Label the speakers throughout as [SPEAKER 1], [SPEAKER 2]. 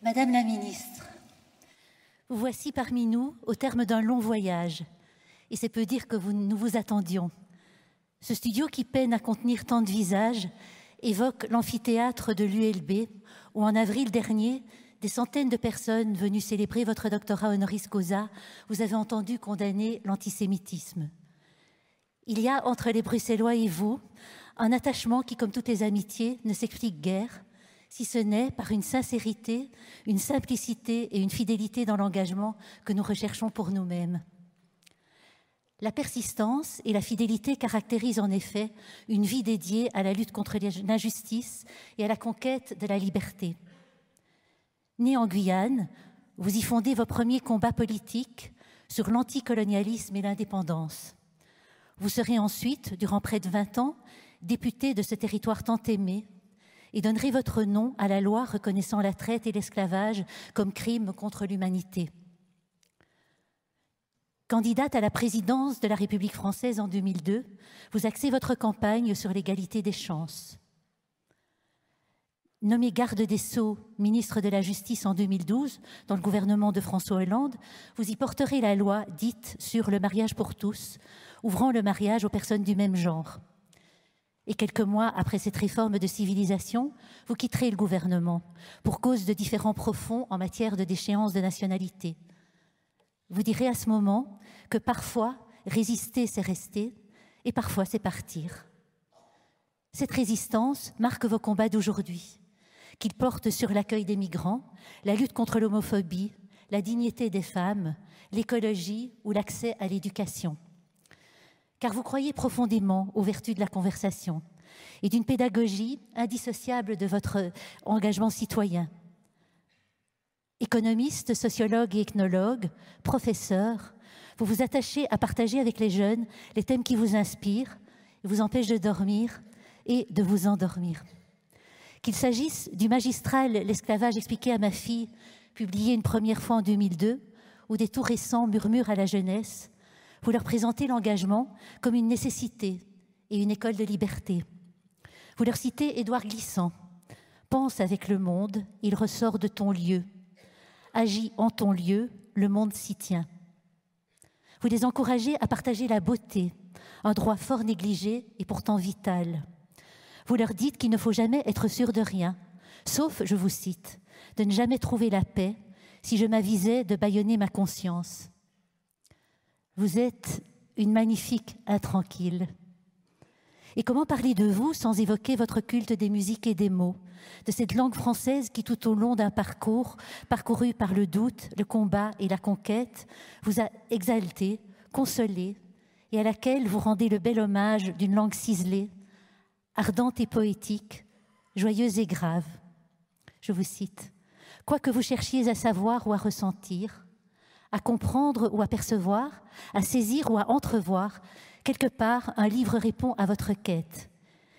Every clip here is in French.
[SPEAKER 1] Madame la ministre, vous voici parmi nous au terme d'un long voyage, et c'est peu dire que nous vous attendions. Ce studio qui peine à contenir tant de visages évoque l'amphithéâtre de l'ULB, où en avril dernier, des centaines de personnes venues célébrer votre doctorat honoris causa vous avez entendu condamner l'antisémitisme. Il y a entre les Bruxellois et vous un attachement qui, comme toutes les amitiés, ne s'explique guère, si ce n'est par une sincérité, une simplicité et une fidélité dans l'engagement que nous recherchons pour nous-mêmes. La persistance et la fidélité caractérisent en effet une vie dédiée à la lutte contre l'injustice et à la conquête de la liberté. Né en Guyane, vous y fondez vos premiers combats politiques sur l'anticolonialisme et l'indépendance. Vous serez ensuite, durant près de 20 ans, député de ce territoire tant aimé et donnerez votre nom à la loi reconnaissant la traite et l'esclavage comme crimes contre l'humanité. Candidate à la présidence de la République française en 2002, vous axez votre campagne sur l'égalité des chances. Nommé garde des Sceaux, ministre de la Justice en 2012, dans le gouvernement de François Hollande, vous y porterez la loi dite sur le mariage pour tous, ouvrant le mariage aux personnes du même genre. Et quelques mois après cette réforme de civilisation, vous quitterez le gouvernement pour cause de différends profonds en matière de déchéance de nationalité. Vous direz à ce moment que parfois, résister, c'est rester, et parfois, c'est partir. Cette résistance marque vos combats d'aujourd'hui, qu'ils portent sur l'accueil des migrants, la lutte contre l'homophobie, la dignité des femmes, l'écologie ou l'accès à l'éducation. Car vous croyez profondément aux vertus de la conversation et d'une pédagogie indissociable de votre engagement citoyen. Économiste, sociologue et ethnologue, professeur, vous vous attachez à partager avec les jeunes les thèmes qui vous inspirent, vous empêchent de dormir et de vous endormir. Qu'il s'agisse du magistral « L'esclavage expliqué à ma fille », publié une première fois en 2002, ou des tout récents « Murmures à la jeunesse », vous leur présentez l'engagement comme une nécessité et une école de liberté. Vous leur citez Édouard Glissant. « Pense avec le monde, il ressort de ton lieu. Agis en ton lieu, le monde s'y tient. » Vous les encouragez à partager la beauté, un droit fort négligé et pourtant vital. Vous leur dites qu'il ne faut jamais être sûr de rien, sauf, je vous cite, de ne jamais trouver la paix si je m'avisais de bâillonner ma conscience. Vous êtes une magnifique intranquille. Et comment parler de vous sans évoquer votre culte des musiques et des mots, de cette langue française qui, tout au long d'un parcours, parcouru par le doute, le combat et la conquête, vous a exalté, consolé, et à laquelle vous rendez le bel hommage d'une langue ciselée, ardente et poétique, joyeuse et grave. Je vous cite. « Quoi que vous cherchiez à savoir ou à ressentir, à comprendre ou à percevoir, à saisir ou à entrevoir, quelque part, un livre répond à votre quête. »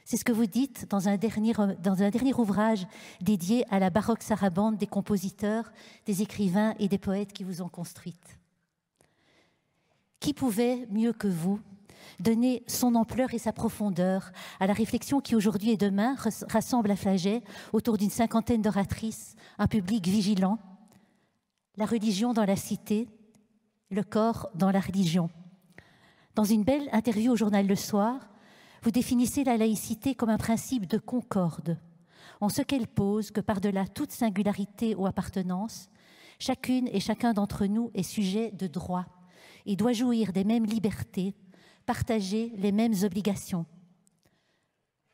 [SPEAKER 1] C'est ce que vous dites dans un dernier ouvrage dédié à la baroque sarabande des compositeurs, des écrivains et des poètes qui vous ont construite. Qui pouvait, mieux que vous, donner son ampleur et sa profondeur à la réflexion qui, aujourd'hui et demain, rassemble à Flagey, autour d'une 50aine d'oratrices, un public vigilant, la religion dans la cité, le corps dans la religion. Dans une belle interview au journal Le Soir, vous définissez la laïcité comme un principe de concorde, en ce qu'elle pose que par-delà toute singularité ou appartenance, chacune et chacun d'entre nous est sujet de droit et doit jouir des mêmes libertés, partager les mêmes obligations.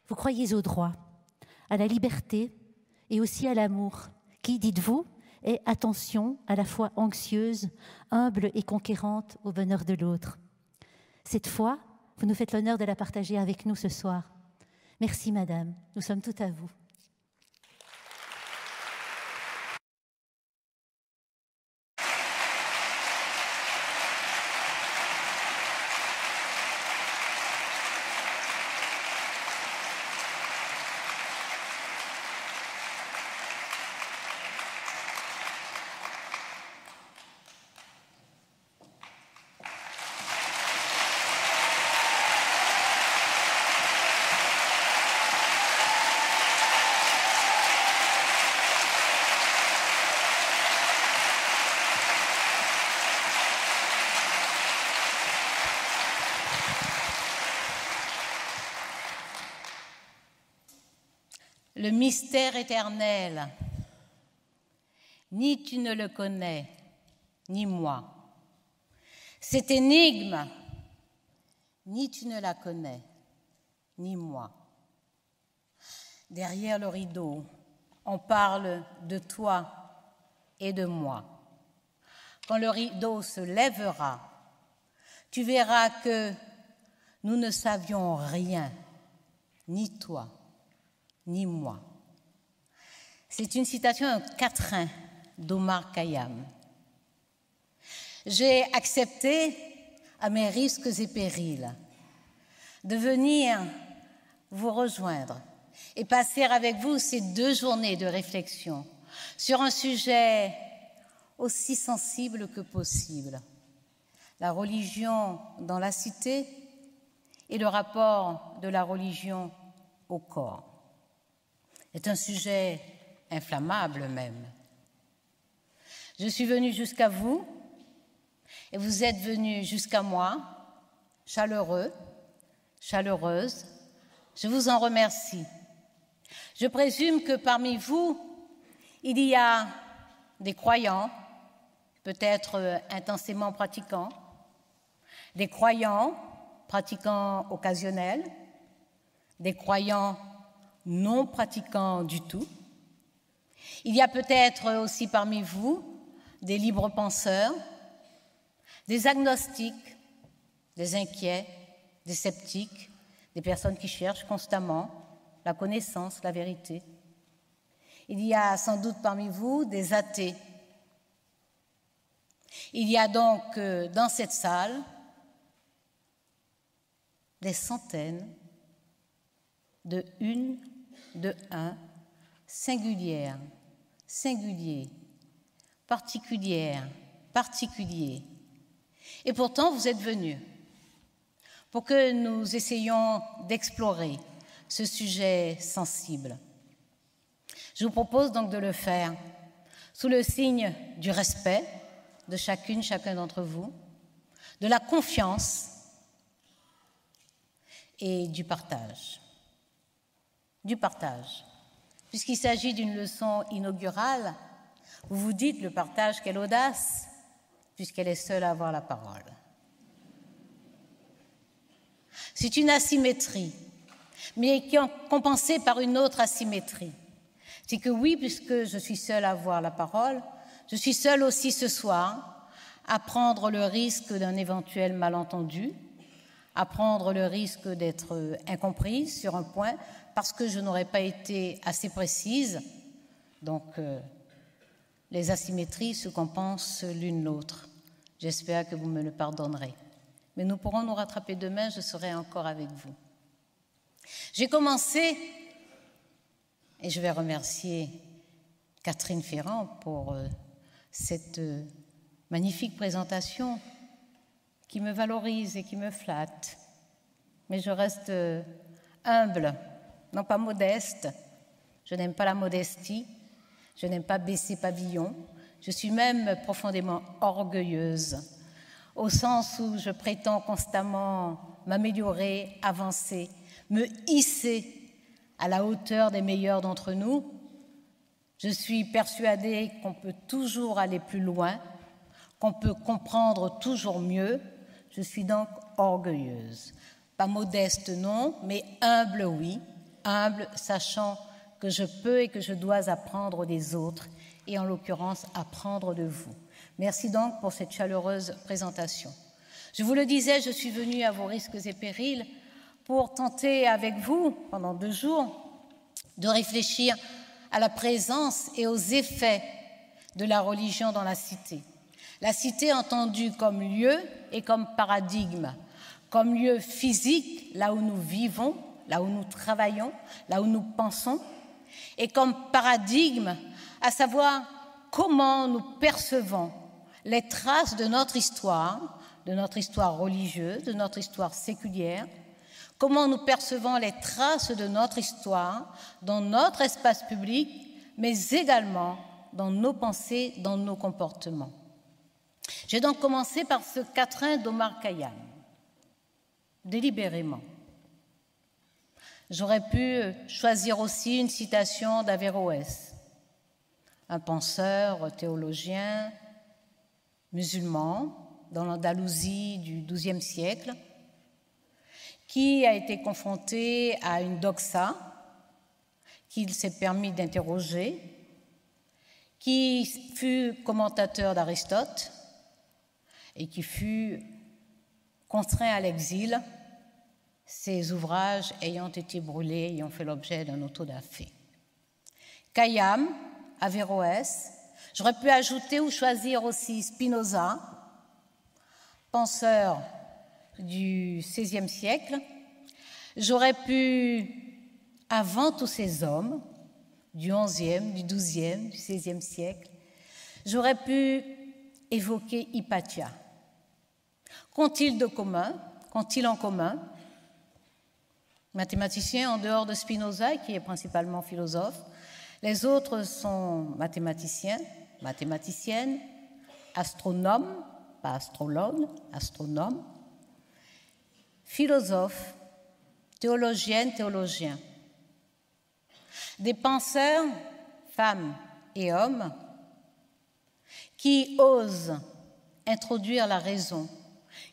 [SPEAKER 1] Vous croyez au droit, à la liberté et aussi à l'amour, qui, dites-vous, est, attention, à la fois anxieuse, humble et conquérante au bonheur de l'autre. Cette foi, vous nous faites l'honneur de la partager avec nous ce soir. Merci, madame. Nous sommes toutes à vous.
[SPEAKER 2] le mystère éternel. Ni tu ne le connais, ni moi. Cette énigme, ni tu ne la connais, ni moi. Derrière le rideau, on parle de toi et de moi. Quand le rideau se lèvera, tu verras que nous ne savions rien, ni toi, ni moi. C'est une citation, un quatrain d'Omar Khayyam. J'ai accepté, à mes risques et périls, de venir vous rejoindre et passer avec vous ces 2 journées de réflexion sur un sujet aussi sensible que possible, la religion dans la cité et le rapport de la religion au corps. C'est un sujet inflammable même. Je suis venue jusqu'à vous et vous êtes venus jusqu'à moi, chaleureux, chaleureuse. Je vous en remercie. Je présume que parmi vous, il y a des croyants, peut-être intensément pratiquants, des croyants pratiquants occasionnels, des croyants non pratiquants du tout. Il y a peut-être aussi parmi vous des libres penseurs, des agnostiques, des inquiets, des sceptiques, des personnes qui cherchent constamment la connaissance, la vérité. Il y a sans doute parmi vous des athées. Il y a donc dans cette salle des centaines de une, de un, singulières, singuliers, particulières, particuliers. Et pourtant, vous êtes venus pour que nous essayions d'explorer ce sujet sensible. Je vous propose donc de le faire sous le signe du respect de chacune, chacun d'entre vous, de la confiance et du partage. Du partage. Puisqu'il s'agit d'une leçon inaugurale, vous vous dites le partage, quelle audace, puisqu'elle est seule à avoir la parole. C'est une asymétrie, mais qui est compensée par une autre asymétrie. C'est que oui, puisque je suis seule à avoir la parole, je suis seule aussi ce soir à prendre le risque d'un éventuel malentendu, à prendre le risque d'être incomprise sur un point parce que je n'aurais pas été assez précise. Donc, les asymétries se compensent l'une l'autre. J'espère que vous me le pardonnerez. Mais nous pourrons nous rattraper demain, je serai encore avec vous. J'ai commencé, et je vais remercier Catherine Ferrand pour cette magnifique présentation qui me valorise et qui me flatte. Mais je reste humble, non pas modeste. Je n'aime pas la modestie, je n'aime pas baisser pavillon. Je suis même profondément orgueilleuse, au sens où je prétends constamment m'améliorer, avancer, me hisser à la hauteur des meilleurs d'entre nous. Je suis persuadée qu'on peut toujours aller plus loin, qu'on peut comprendre toujours mieux. Je suis donc orgueilleuse. Pas modeste, non, mais humble, oui. Humble, sachant que je peux et que je dois apprendre des autres, et en l'occurrence, apprendre de vous. Merci donc pour cette chaleureuse présentation. Je vous le disais, je suis venue à vos risques et périls pour tenter avec vous, pendant 2 jours, de réfléchir à la présence et aux effets de la religion dans la cité. La cité entendue comme lieu et comme paradigme, comme lieu physique, là où nous vivons, là où nous travaillons, là où nous pensons, et comme paradigme, à savoir comment nous percevons les traces de notre histoire religieuse, de notre histoire séculière, comment nous percevons les traces de notre histoire dans notre espace public, mais également dans nos pensées, dans nos comportements. J'ai donc commencé par ce quatrain d'Omar Khayyam, délibérément. J'aurais pu choisir aussi une citation d'Averroès, un penseur théologien musulman dans l'Andalousie du XIIe siècle, qui a été confronté à une doxa qu'il s'est permis d'interroger, qui fut commentateur d'Aristote et qui fut contraint à l'exil, ses ouvrages ayant été brûlés, ayant fait l'objet d'un autodafé. Khayyam, Averroès, j'aurais pu ajouter ou choisir aussi Spinoza, penseur du XVIe siècle. J'aurais pu, avant tous ces hommes, du XIe, du XIIe, du XVIe siècle, j'aurais pu évoquer Hypatia. Qu'ont-ils en commun? Mathématiciens en dehors de Spinoza, qui est principalement philosophe. Les autres sont mathématiciens, mathématiciennes, astronomes, pas astrologues, astronomes, philosophes, théologiennes, théologiens. Des penseurs, femmes et hommes, qui osent introduire la raison,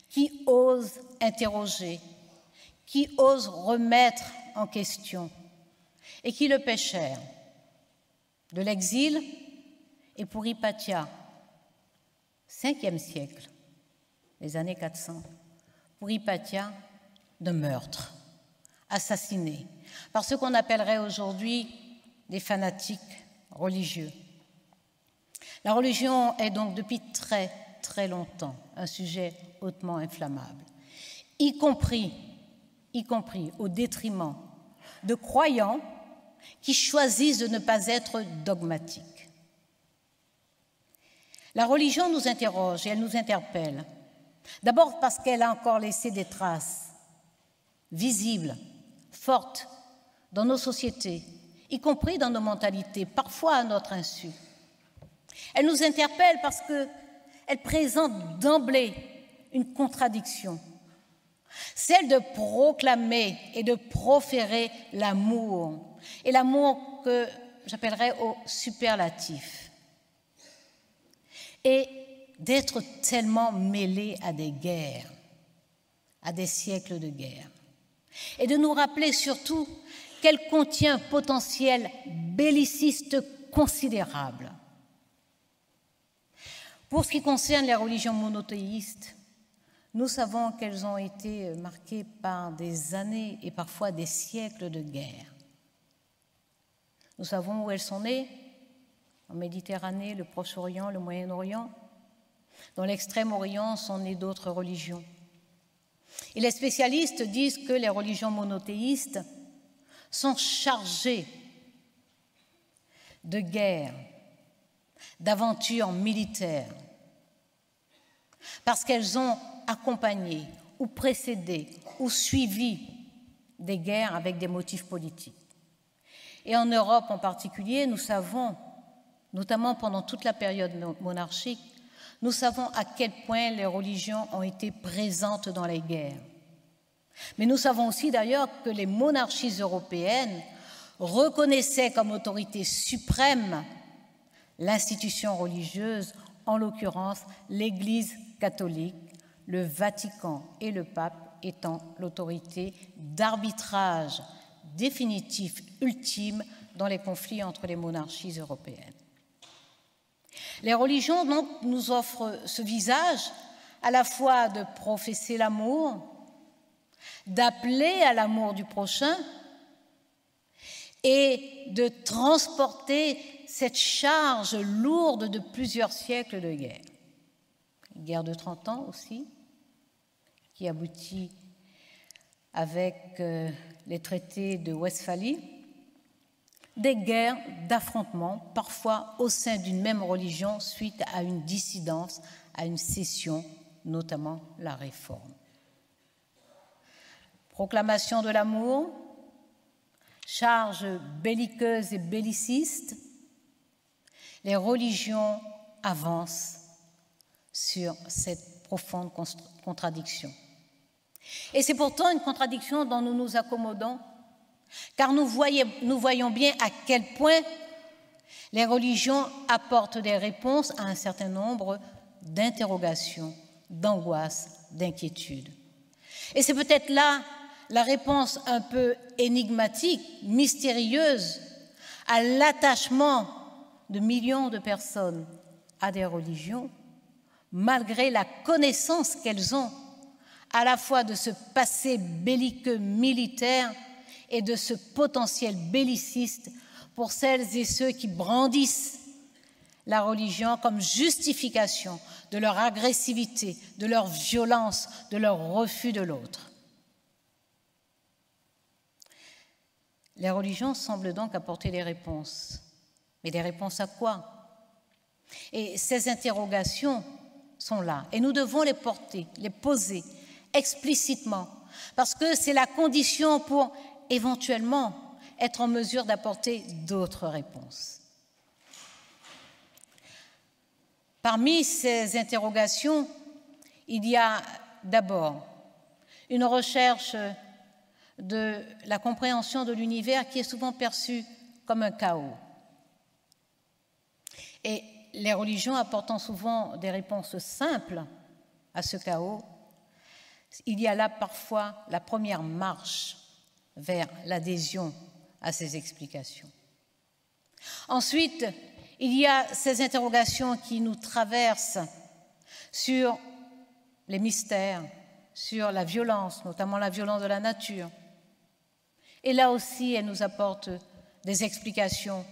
[SPEAKER 2] qui osent interroger, qui osent remettre en question et qui le paient cher. De l'exil et pour Hypatia, 5e siècle, les années 400, pour Hypatia, de meurtre, assassiné par ce qu'on appellerait aujourd'hui des fanatiques religieux. La religion est donc depuis très, très longtemps un sujet hautement inflammable, y compris au détriment de croyants qui choisissent de ne pas être dogmatiques. La religion nous interroge et elle nous interpelle. D'abord parce qu'elle a encore laissé des traces visibles, fortes, dans nos sociétés, y compris dans nos mentalités, parfois à notre insu. Elle nous interpelle parce qu'elle présente d'emblée une contradiction, celle de proclamer et de proférer l'amour, et l'amour que j'appellerais au superlatif, et d'être tellement mêlé à des guerres, à des siècles de guerre, et de nous rappeler surtout qu'elle contient un potentiel belliciste considérable. Pour ce qui concerne les religions monothéistes, nous savons qu'elles ont été marquées par des années et parfois des siècles de guerre. Nous savons où elles sont nées, en Méditerranée, le Proche-Orient, le Moyen-Orient. Dans l'Extrême-Orient sont nées d'autres religions. Et les spécialistes disent que les religions monothéistes sont chargées de guerres, d'aventures militaires, parce qu'elles ont accompagné ou précédé ou suivi des guerres avec des motifs politiques. Et en Europe en particulier, nous savons, notamment pendant toute la période monarchique, nous savons à quel point les religions ont été présentes dans les guerres. Mais nous savons aussi d'ailleurs que les monarchies européennes reconnaissaient comme autorité suprême l'institution religieuse, en l'occurrence l'Église catholique, le Vatican et le pape étant l'autorité d'arbitrage définitif, ultime, dans les conflits entre les monarchies européennes. Les religions donc nous offrent ce visage à la fois de professer l'amour, d'appeler à l'amour du prochain et de transporter cette charge lourde de plusieurs siècles de guerre. Une guerre de 30 ans aussi, qui aboutit avec les traités de Westphalie, des guerres d'affrontements, parfois au sein d'une même religion, suite à une dissidence, à une scission, notamment la Réforme. Proclamation de l'amour, charge belliqueuse et belliciste, les religions avancent sur cette profonde contradiction. Et c'est pourtant une contradiction dont nous nous accommodons car nous voyons bien à quel point les religions apportent des réponses à un certain nombre d'interrogations, d'angoisses, d'inquiétudes. Et c'est peut-être là la réponse un peu énigmatique, mystérieuse, à l'attachement de millions de personnes à des religions, malgré la connaissance qu'elles ont à la fois de ce passé belliqueux militaire et de ce potentiel belliciste pour celles et ceux qui brandissent la religion comme justification de leur agressivité, de leur violence, de leur refus de l'autre. Les religions semblent donc apporter des réponses. Mais des réponses à quoi? Et ces interrogations sont là. Et nous devons les porter, les poser explicitement, parce que c'est la condition pour éventuellement être en mesure d'apporter d'autres réponses. Parmi ces interrogations, il y a d'abord une recherche de la compréhension de l'univers qui est souvent perçue comme un chaos. Et les religions apportant souvent des réponses simples à ce chaos, il y a là parfois la première marche vers l'adhésion à ces explications. Ensuite, il y a ces interrogations qui nous traversent sur les mystères, sur la violence, notamment la violence de la nature. Et là aussi, elles nous apportent des explications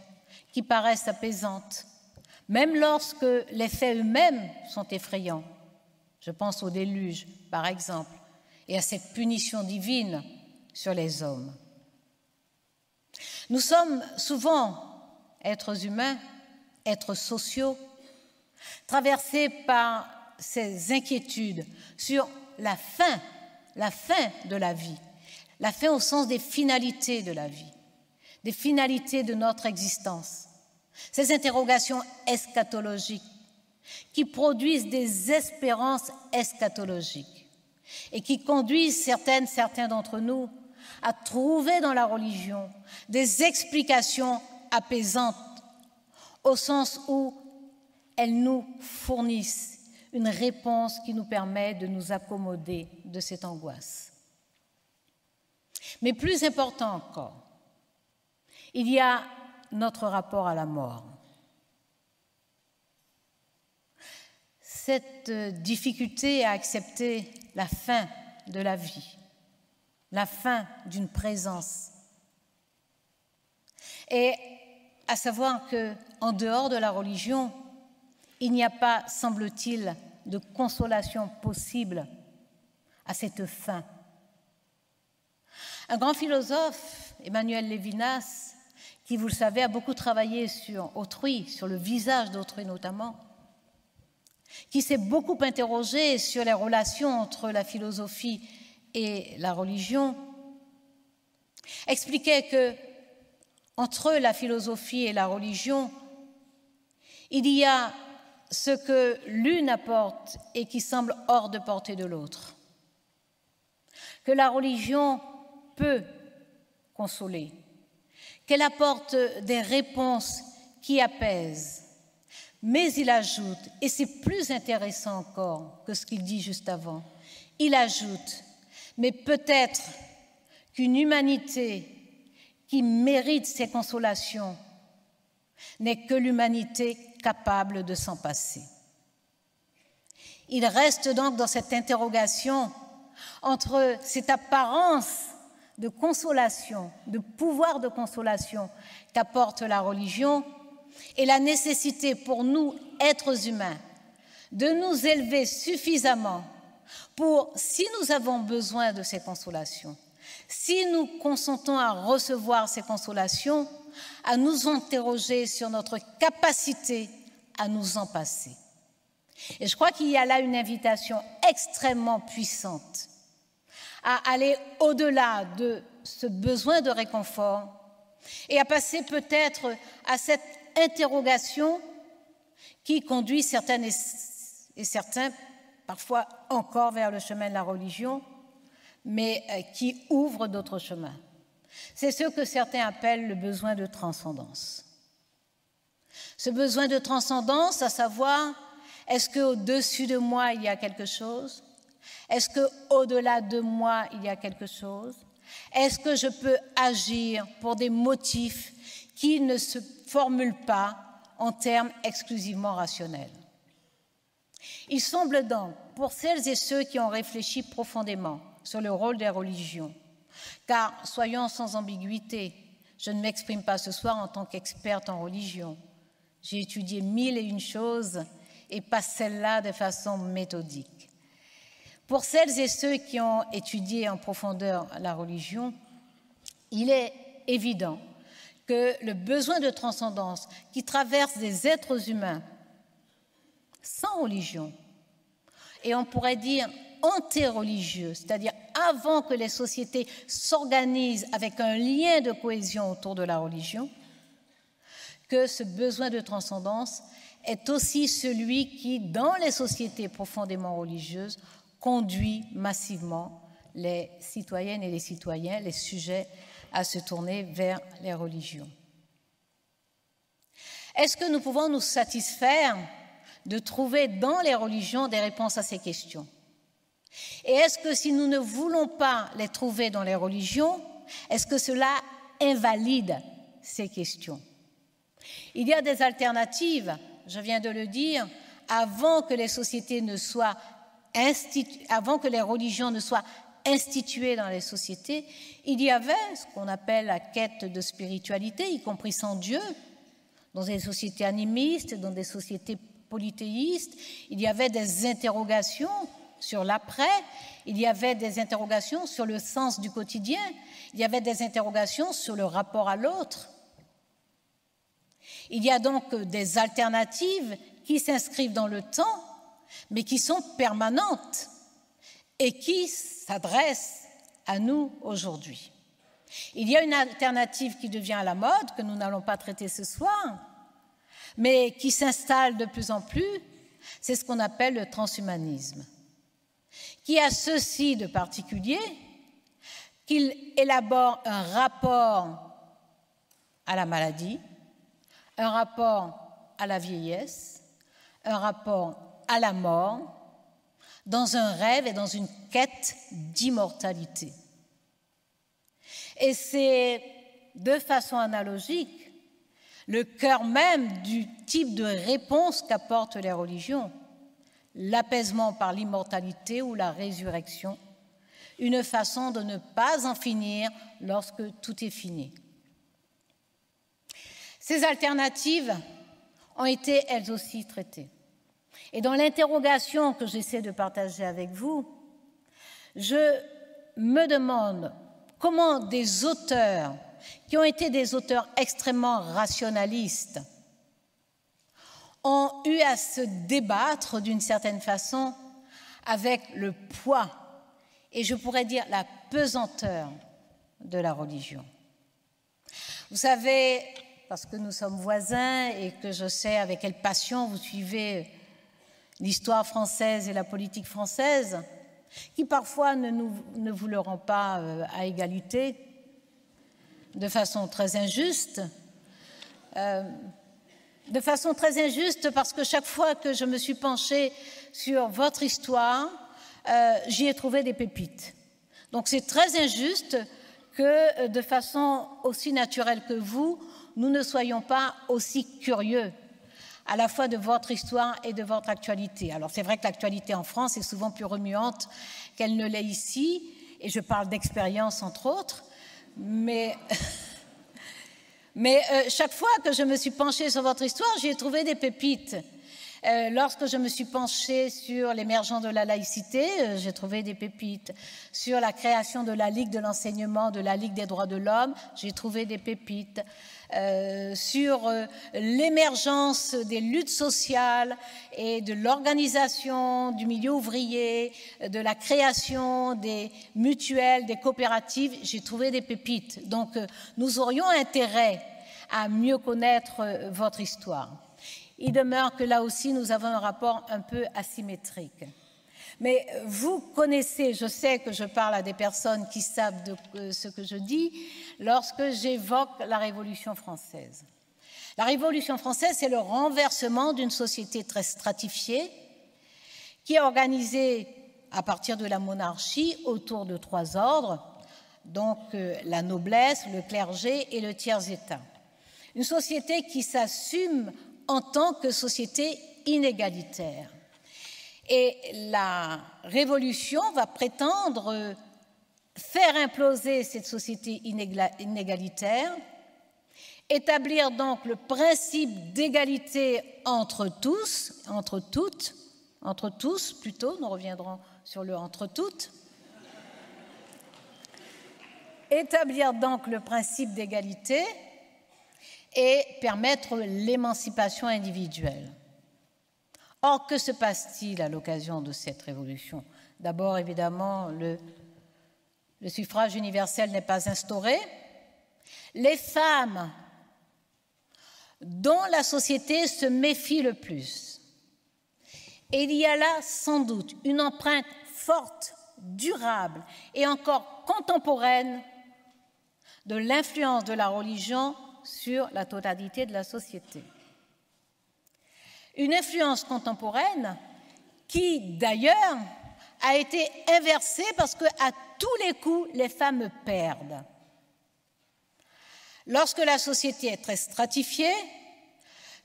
[SPEAKER 2] qui paraissent apaisantes, même lorsque les faits eux-mêmes sont effrayants. Je pense au déluge, par exemple, et à cette punition divine sur les hommes. Nous sommes souvent êtres humains, êtres sociaux, traversés par ces inquiétudes sur la fin de la vie, la fin au sens des finalités de la vie, des finalités de notre existence. Ces interrogations eschatologiques qui produisent des espérances eschatologiques et qui conduisent certains d'entre nous à trouver dans la religion des explications apaisantes au sens où elles nous fournissent une réponse qui nous permet de nous accommoder de cette angoisse. Mais plus important encore, il y a notre rapport à la mort. Cette difficulté à accepter la fin de la vie, la fin d'une présence. Et à savoir qu'en dehors de la religion, il n'y a pas, semble-t-il, de consolation possible à cette fin. Un grand philosophe, Emmanuel Levinas, qui, vous le savez, a beaucoup travaillé sur autrui, sur le visage d'autrui notamment, qui s'est beaucoup interrogé sur les relations entre la philosophie et la religion, expliquait que entre la philosophie et la religion, il y a ce que l'une apporte et qui semble hors de portée de l'autre. Que la religion peut consoler, qu'elle apporte des réponses qui apaisent. Mais il ajoute, et c'est plus intéressant encore que ce qu'il dit juste avant, il ajoute, mais peut-être qu'une humanité qui mérite ces consolations n'est que l'humanité capable de s'en passer. Il reste donc dans cette interrogation entre cette apparence de consolation, de pouvoir de consolation qu'apporte la religion et la nécessité pour nous, êtres humains, de nous élever suffisamment pour, si nous avons besoin de ces consolations, si nous consentons à recevoir ces consolations, à nous interroger sur notre capacité à nous en passer. Et je crois qu'il y a là une invitation extrêmement puissante à aller au-delà de ce besoin de réconfort et à passer peut-être à cette interrogation qui conduit certaines et certains parfois encore vers le chemin de la religion, mais qui ouvre d'autres chemins. C'est ce que certains appellent le besoin de transcendance. Ce besoin de transcendance, à savoir, est-ce qu'au-dessus de moi, il y a quelque chose? Est-ce qu'au-delà de moi, il y a quelque chose? Est-ce que je peux agir pour des motifs qui ne se formulent pas en termes exclusivement rationnels? Il semble donc, pour celles et ceux qui ont réfléchi profondément sur le rôle des religions, car soyons sans ambiguïté, je ne m'exprime pas ce soir en tant qu'experte en religion. J'ai étudié 1001 choses et pas celle-là de façon méthodique. Pour celles et ceux qui ont étudié en profondeur la religion, il est évident que le besoin de transcendance qui traverse des êtres humains sans religion, et on pourrait dire anté-religieux, c'est-à-dire avant que les sociétés s'organisent avec un lien de cohésion autour de la religion, que ce besoin de transcendance est aussi celui qui, dans les sociétés profondément religieuses, conduit massivement les citoyennes et les citoyens, les sujets, à se tourner vers les religions. Est-ce que nous pouvons nous satisfaire de trouver dans les religions des réponses à ces questions? Et est-ce que si nous ne voulons pas les trouver dans les religions, est-ce que cela invalide ces questions? Il y a des alternatives, je viens de le dire, avant que les sociétés ne soient avant que les religions ne soient instituées dans les sociétés, il y avait ce qu'on appelle la quête de spiritualité, y compris sans Dieu, dans des sociétés animistes, dans des sociétés polythéistes. Il y avait des interrogations sur l'après, il y avait des interrogations sur le sens du quotidien, il y avait des interrogations sur le rapport à l'autre. Il y a donc des alternatives qui s'inscrivent dans le temps, mais qui sont permanentes et qui s'adressent à nous aujourd'hui. Il y a une alternative qui devient à la mode, que nous n'allons pas traiter ce soir, mais qui s'installe de plus en plus, c'est ce qu'on appelle le transhumanisme, qui a ceci de particulier, qu'il élabore un rapport à la maladie, un rapport à la vieillesse, un rapport à la mort, dans un rêve et dans une quête d'immortalité. Et c'est de façon analogique le cœur même du type de réponse qu'apportent les religions, l'apaisement par l'immortalité ou la résurrection, une façon de ne pas en finir lorsque tout est fini. Ces alternatives ont été elles aussi traitées. Et dans l'interrogation que j'essaie de partager avec vous, je me demande comment des auteurs qui ont été des auteurs extrêmement rationalistes ont eu à se débattre d'une certaine façon avec le poids et je pourrais dire la pesanteur de la religion. Vous savez, parce que nous sommes voisins et que je sais avec quelle passion vous suivez l'histoire française et la politique française, qui parfois ne vous le rend pas à égalité, de façon très injuste, parce que chaque fois que je me suis penchée sur votre histoire, j'y ai trouvé des pépites. Donc c'est très injuste que de façon aussi naturelle que vous, nous ne soyons pas aussi curieux à la fois de votre histoire et de votre actualité. Alors c'est vrai que l'actualité en France est souvent plus remuante qu'elle ne l'est ici, et je parle d'expérience entre autres, mais chaque fois que je me suis penchée sur votre histoire, j'y ai trouvé des pépites. Lorsque je me suis penchée sur l'émergence de la laïcité, j'ai trouvé des pépites. Sur la création de la Ligue de l'enseignement, de la Ligue des droits de l'homme, j'ai trouvé des pépites. Sur l'émergence des luttes sociales et de l'organisation du milieu ouvrier, de la création des mutuelles, des coopératives, j'ai trouvé des pépites. Donc, nous aurions intérêt à mieux connaître votre histoire. Il demeure que là aussi, nous avons un rapport un peu asymétrique. Mais vous connaissez, je sais que je parle à des personnes qui savent de ce que je dis, lorsque j'évoque la Révolution française. La Révolution française, c'est le renversement d'une société très stratifiée qui est organisée à partir de la monarchie autour de 3 ordres, donc la noblesse, le clergé et le tiers-état. Une société qui s'assume en tant que société inégalitaire. Et la Révolution va prétendre faire imploser cette société inégalitaire, établir donc le principe d'égalité entre tous, entre toutes, entre tous plutôt, nous reviendrons sur le entre toutes, établir donc le principe d'égalité et permettre l'émancipation individuelle. Or, que se passe-t-il à l'occasion de cette révolution? D'abord, évidemment, le suffrage universel n'est pas instauré. Les femmes dont la société se méfie le plus. Et il y a là, sans doute, une empreinte forte, durable et encore contemporaine de l'influence de la religion sur la totalité de la société. Une influence contemporaine qui, d'ailleurs, a été inversée parce qu'à tous les coups, les femmes perdent. Lorsque la société est très stratifiée,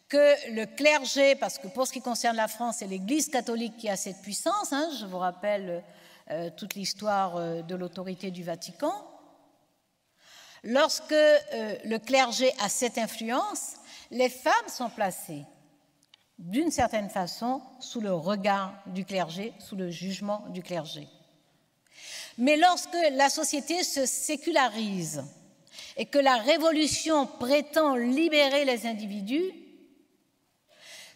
[SPEAKER 2] que le clergé, parce que pour ce qui concerne la France, c'est l'Église catholique qui a cette puissance, je vous rappelle toute l'histoire de l'autorité du Vatican, lorsque le clergé a cette influence, les femmes sont placées d'une certaine façon sous le regard du clergé, sous le jugement du clergé. Mais lorsque la société se sécularise et que la Révolution prétend libérer les individus,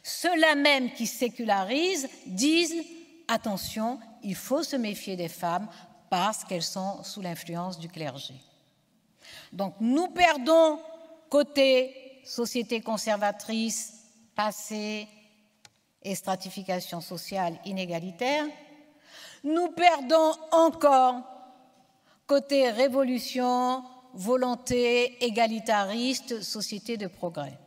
[SPEAKER 2] ceux-là même qui sécularisent disent « Attention, il faut se méfier des femmes parce qu'elles sont sous l'influence du clergé ». Donc nous perdons côté société conservatrice, passé et stratification sociale inégalitaire. Nous perdons encore côté révolution, volonté égalitariste, société de progrès.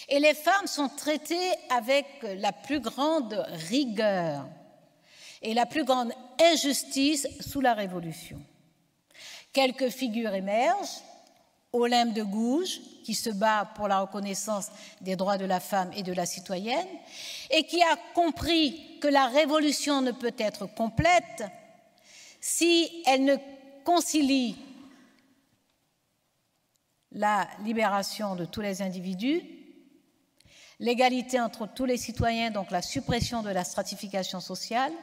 [SPEAKER 2] Et les femmes sont traitées avec la plus grande rigueur et la plus grande injustice sous la Révolution. Quelques figures émergent. Olympe de Gouges, qui se bat pour la reconnaissance des droits de la femme et de la citoyenne, et qui a compris que la révolution ne peut être complète si elle ne concilie la libération de tous les individus, l'égalité entre tous les citoyens, donc la suppression de la stratification sociale,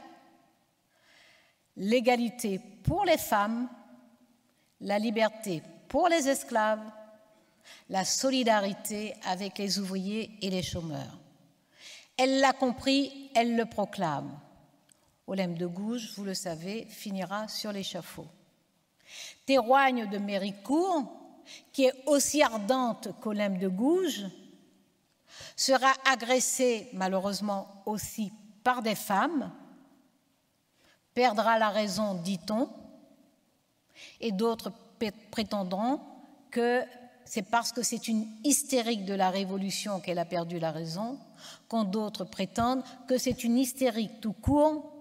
[SPEAKER 2] l'égalité pour les femmes, la liberté pour les esclaves, la solidarité avec les ouvriers et les chômeurs. Elle l'a compris, elle le proclame. Olympe de Gouges, vous le savez, finira sur l'échafaud. Théroigne de Méricourt, qui est aussi ardente qu'Olympe de Gouges, sera agressée malheureusement aussi par des femmes, perdra la raison, dit-on, et d'autres prétendront que c'est parce que c'est une hystérique de la Révolution qu'elle a perdu la raison, quand d'autres prétendent que c'est une hystérique tout court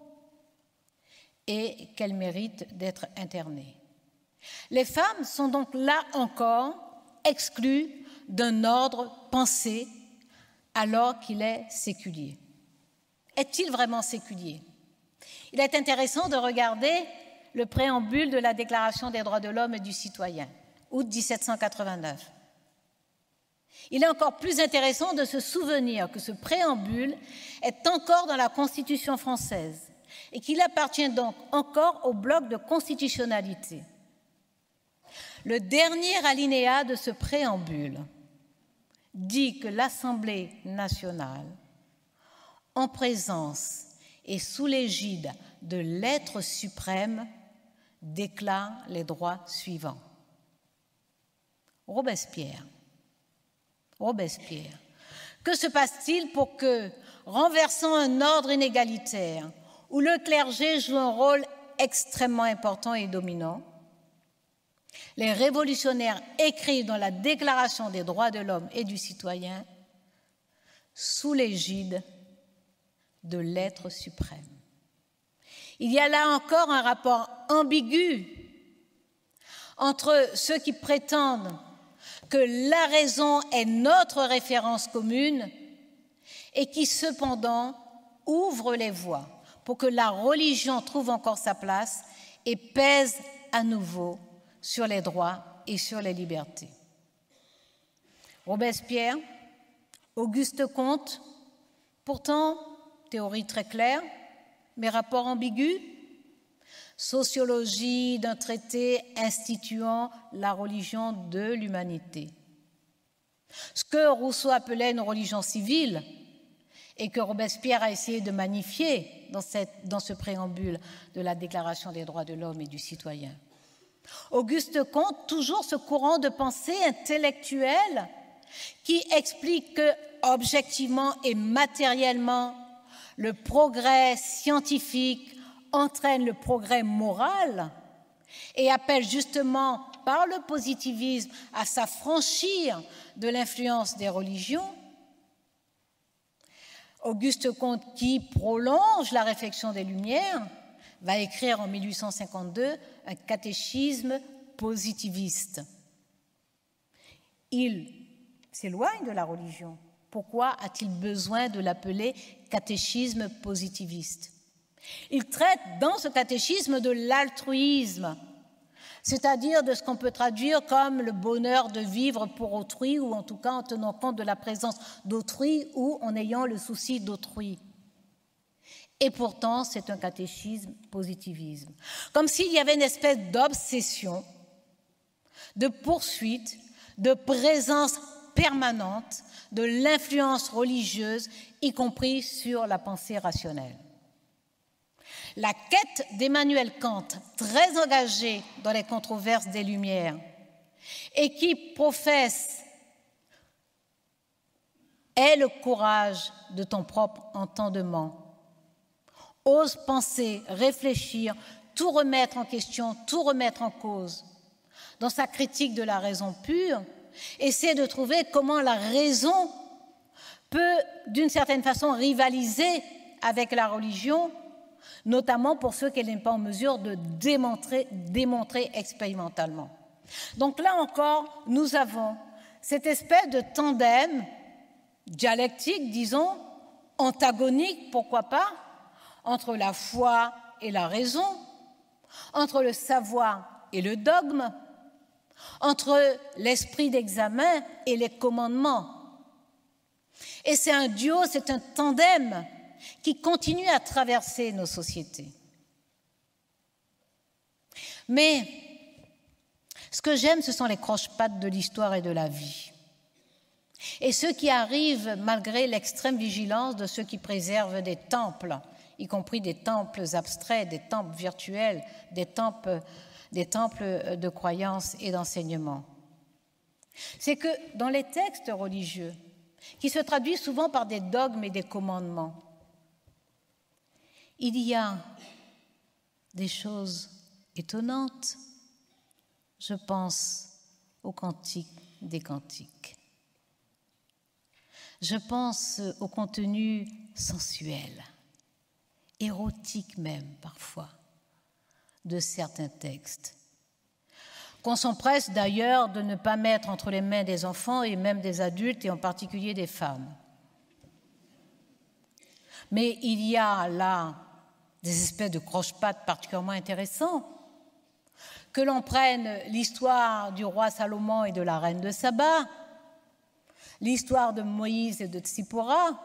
[SPEAKER 2] et qu'elle mérite d'être internée. Les femmes sont donc là encore exclues d'un ordre pensé alors qu'il est séculier. Est-il vraiment séculier? Il est intéressant de regarder le préambule de la Déclaration des droits de l'homme et du citoyen, août 1789. Il est encore plus intéressant de se souvenir que ce préambule est encore dans la Constitution française et qu'il appartient donc encore au bloc de constitutionnalité. Le dernier alinéa de ce préambule dit que l'Assemblée nationale, en présence et sous l'égide de l'être suprême, déclare les droits suivants. Robespierre. Que se passe-t-il pour que, renversant un ordre inégalitaire où le clergé joue un rôle extrêmement important et dominant, Les révolutionnaires écrivent dans la Déclaration des droits de l'homme et du citoyen sous l'égide de l'être suprême. Il y a là encore un rapport ambigu entre ceux qui prétendent que la raison est notre référence commune et qui cependant ouvrent les voies pour que la religion trouve encore sa place et pèse à nouveau sur les droits et sur les libertés. Robespierre, Auguste Comte, pourtant, théorie très claire, mais rapport ambigu, sociologie d'un traité instituant la religion de l'humanité. Ce que Rousseau appelait une religion civile et que Robespierre a essayé de magnifier dans ce préambule de la Déclaration des droits de l'homme et du citoyen. Auguste Comte, toujours ce courant de pensée intellectuelle qui explique que, objectivement et matériellement, le progrès scientifique entraîne le progrès moral et appelle justement par le positivisme à s'affranchir de l'influence des religions. Auguste Comte, qui prolonge la réflexion des Lumières, va écrire en 1852 un catéchisme positiviste. Il s'éloigne de la religion. Pourquoi a-t-il besoin de l'appeler catéchisme positiviste? Il traite dans ce catéchisme de l'altruisme, c'est-à-dire de ce qu'on peut traduire comme le bonheur de vivre pour autrui, ou en tout cas en tenant compte de la présence d'autrui ou en ayant le souci d'autrui. Et pourtant, c'est un catéchisme positivisme. Comme s'il y avait une espèce d'obsession, de poursuite, de présence permanente de l'influence religieuse, y compris sur la pensée rationnelle. La quête d'Emmanuel Kant, très engagé dans les controverses des Lumières, et qui professe « Aie le courage de ton propre entendement ». Ose penser, réfléchir, tout remettre en question, tout remettre en cause. Dans sa critique de la raison pure, essaie de trouver comment la raison peut, d'une certaine façon, rivaliser avec la religion, notamment pour ceux qu'elle n'est pas en mesure de démontrer expérimentalement. Donc là encore, nous avons cette espèce de tandem dialectique, disons, antagonique, pourquoi pas, entre la foi et la raison, entre le savoir et le dogme, entre l'esprit d'examen et les commandements. Et c'est un duo, c'est un tandem qui continue à traverser nos sociétés. Mais ce que j'aime, ce sont les croche-pattes de l'histoire et de la vie. Et ceux qui arrivent malgré l'extrême vigilance de ceux qui préservent des temples, y compris des temples abstraits, des temples virtuels, des temples de croyance et d'enseignement. C'est que dans les textes religieux, qui se traduisent souvent par des dogmes et des commandements, il y a des choses étonnantes. Je pense au Cantique des Cantiques. Je pense au contenu sensuel, érotique même parfois, de certains textes, qu'on s'empresse d'ailleurs de ne pas mettre entre les mains des enfants et même des adultes, et en particulier des femmes. Mais il y a là des espèces de croche-pattes particulièrement intéressants. Que l'on prenne l'histoire du roi Salomon et de la reine de Saba, l'histoire de Moïse et de Tsipora,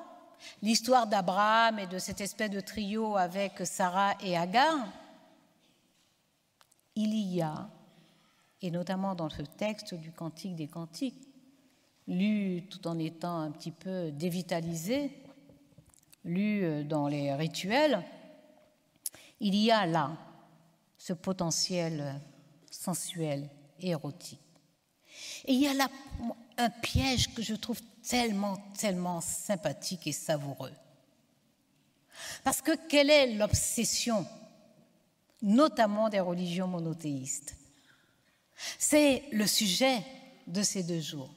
[SPEAKER 2] l'histoire d'Abraham et de cette espèce de trio avec Sarah et Agar, il y a, et notamment dans ce texte du Cantique des Cantiques, lu tout en étant un petit peu dévitalisé, lu dans les rituels, il y a là ce potentiel sensuel et érotique. Et il y a là un piège que je trouve tellement sympathique et savoureux. Parce que quelle est l'obsession, notamment des religions monothéistes? C'est le sujet de ces 2 jours,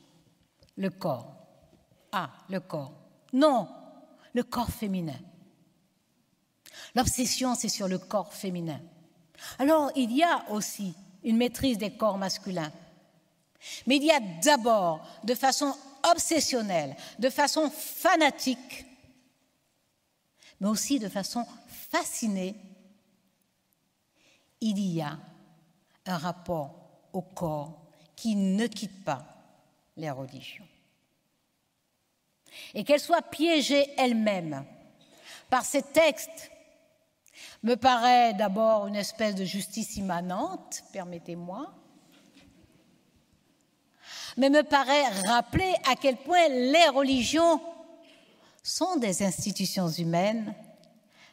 [SPEAKER 2] le corps. Ah, le corps. Non, le corps féminin. L'obsession, c'est sur le corps féminin. Alors, il y a aussi une maîtrise des corps masculins. Mais il y a d'abord, de façon obsessionnelle, de façon fanatique, mais aussi de façon fascinée, il y a un rapport au corps qui ne quitte pas les religions. Et qu'elle soit piégée elle-même par ces textes me paraît d'abord une espèce de justice immanente, permettez-moi, mais me paraît rappeler à quel point les religions sont des institutions humaines,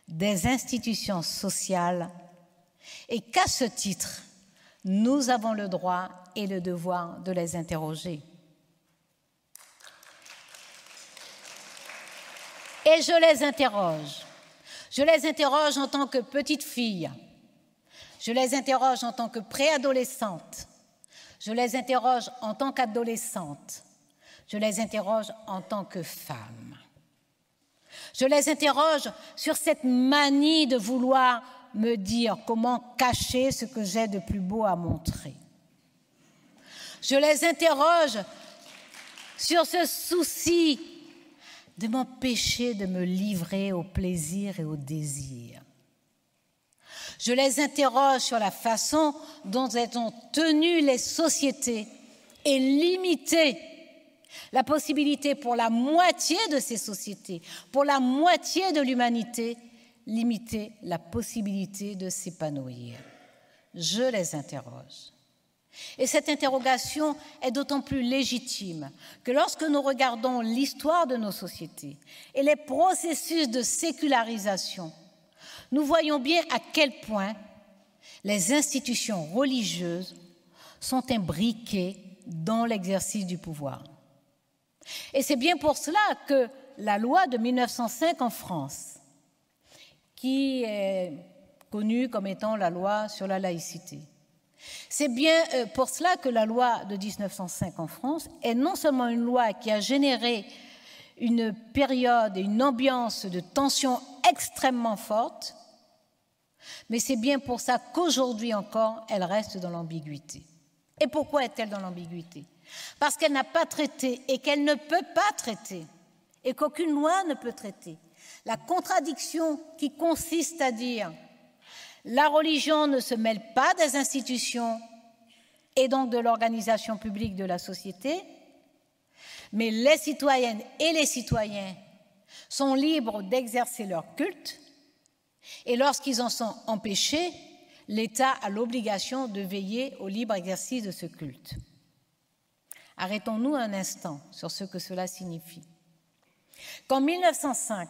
[SPEAKER 2] des institutions sociales, et qu'à ce titre, nous avons le droit et le devoir de les interroger. Et je les interroge. Je les interroge en tant que petite fille. Je les interroge en tant que préadolescente. Je les interroge en tant qu'adolescente. Je les interroge en tant que femme. Je les interroge sur cette manie de vouloir me dire comment cacher ce que j'ai de plus beau à montrer. Je les interroge sur ce souci de m'empêcher de me livrer au plaisir et au désir. Je les interroge sur la façon dont elles ont tenu les sociétés et limité la possibilité pour la moitié de ces sociétés, pour la moitié de l'humanité, limiter la possibilité de s'épanouir. Je les interroge. Et cette interrogation est d'autant plus légitime que lorsque nous regardons l'histoire de nos sociétés et les processus de sécularisation, nous voyons bien à quel point les institutions religieuses sont imbriquées dans l'exercice du pouvoir. Et c'est bien pour cela que la loi de 1905 en France, qui est connue comme étant la loi sur la laïcité, c'est bien pour cela que la loi de 1905 en France est non seulement une loi qui a généré une période et une ambiance de tension extrêmement forte, mais c'est bien pour ça qu'aujourd'hui encore, elle reste dans l'ambiguïté. Et pourquoi est-elle dans l'ambiguïté? Parce qu'elle n'a pas traité et qu'elle ne peut pas traiter, et qu'aucune loi ne peut traiter, la contradiction qui consiste à dire la religion ne se mêle pas des institutions et donc de l'organisation publique de la société, mais les citoyennes et les citoyens sont libres d'exercer leur culte et lorsqu'ils en sont empêchés, l'État a l'obligation de veiller au libre exercice de ce culte. Arrêtons-nous un instant sur ce que cela signifie. Qu'en 1905,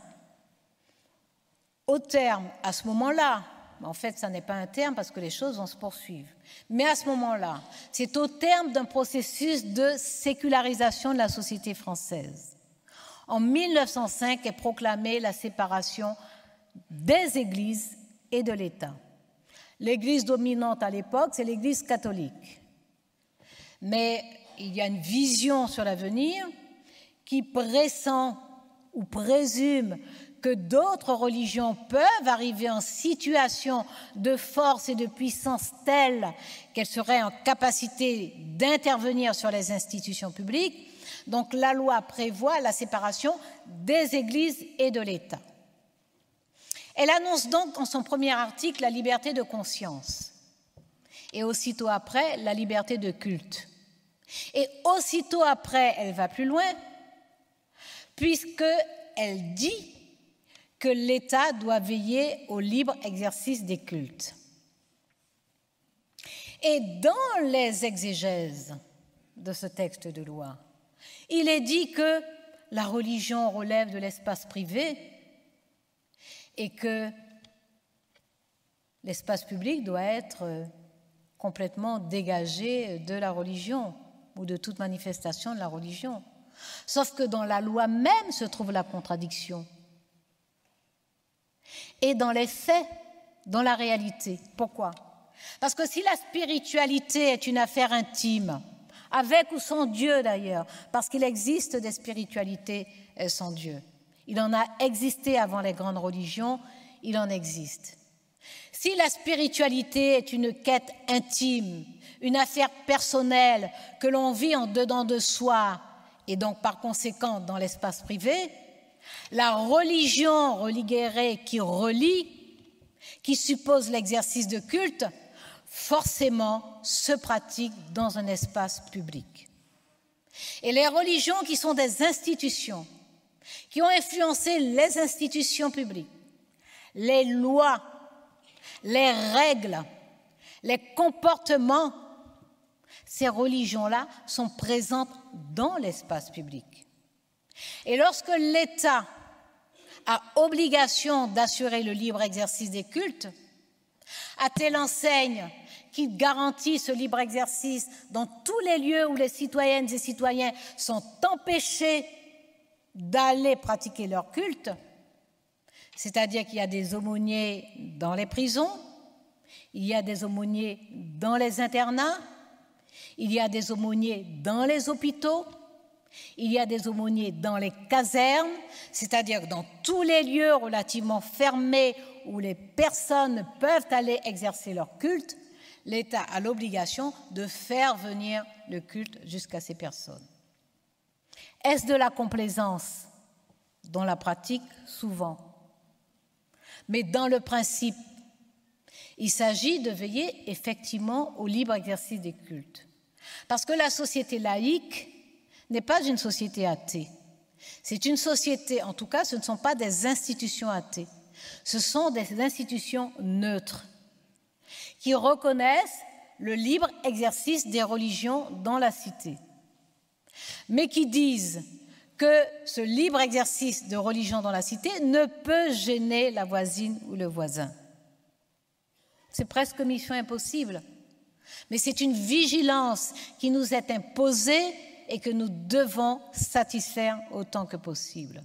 [SPEAKER 2] au terme, à ce moment-là, en fait, ça n'est pas un terme parce que les choses vont se poursuivre. Mais à ce moment-là, c'est au terme d'un processus de sécularisation de la société française. En 1905 est proclamée la séparation des églises et de l'État. L'église dominante à l'époque, c'est l'église catholique. Mais il y a une vision sur l'avenir qui pressent ou présume que d'autres religions peuvent arriver en situation de force et de puissance telle qu'elles seraient en capacité d'intervenir sur les institutions publiques. Donc la loi prévoit la séparation des églises et de l'État. Elle annonce donc en son premier article la liberté de conscience et aussitôt après la liberté de culte. Et aussitôt après, elle va plus loin puisqu'elle dit que l'État doit veiller au libre exercice des cultes. Et dans les exégèses de ce texte de loi, il est dit que la religion relève de l'espace privé et que l'espace public doit être complètement dégagé de la religion ou de toute manifestation de la religion. Sauf que dans la loi même se trouve la contradiction. Et dans les faits, dans la réalité. Pourquoi? Parce que si la spiritualité est une affaire intime, avec ou sans Dieu d'ailleurs, parce qu'il existe des spiritualités sans Dieu. Il en a existé avant les grandes religions, il en existe. Si la spiritualité est une quête intime, une affaire personnelle que l'on vit en dedans de soi et donc par conséquent dans l'espace privé, la religion religérée qui relie, qui suppose l'exercice de culte, forcément se pratique dans un espace public. Et les religions qui sont des institutions, qui ont influencé les institutions publiques, les lois, les règles, les comportements, ces religions-là sont présentes dans l'espace public. Et lorsque l'État a obligation d'assurer le libre exercice des cultes, à telle enseigne qu'il garantit ce libre exercice dans tous les lieux où les citoyennes et citoyens sont empêchés d'aller pratiquer leur culte, c'est-à-dire qu'il y a des aumôniers dans les prisons, il y a des aumôniers dans les internats, il y a des aumôniers dans les hôpitaux, il y a des aumôniers dans les casernes, c'est-à-dire dans tous les lieux relativement fermés où les personnes peuvent aller exercer leur culte, l'État a l'obligation de faire venir le culte jusqu'à ces personnes. Est-ce de la complaisance? Dans la pratique, souvent. Mais dans le principe, il s'agit de veiller effectivement au libre exercice des cultes. Parce que la société laïque n'est pas une société athée. C'est une société, en tout cas, ce ne sont pas des institutions athées. Ce sont des institutions neutres qui reconnaissent le libre exercice des religions dans la cité, mais qui disent que ce libre exercice de religion dans la cité ne peut gêner la voisine ou le voisin. C'est presque mission impossible, mais c'est une vigilance qui nous est imposée et que nous devons satisfaire autant que possible.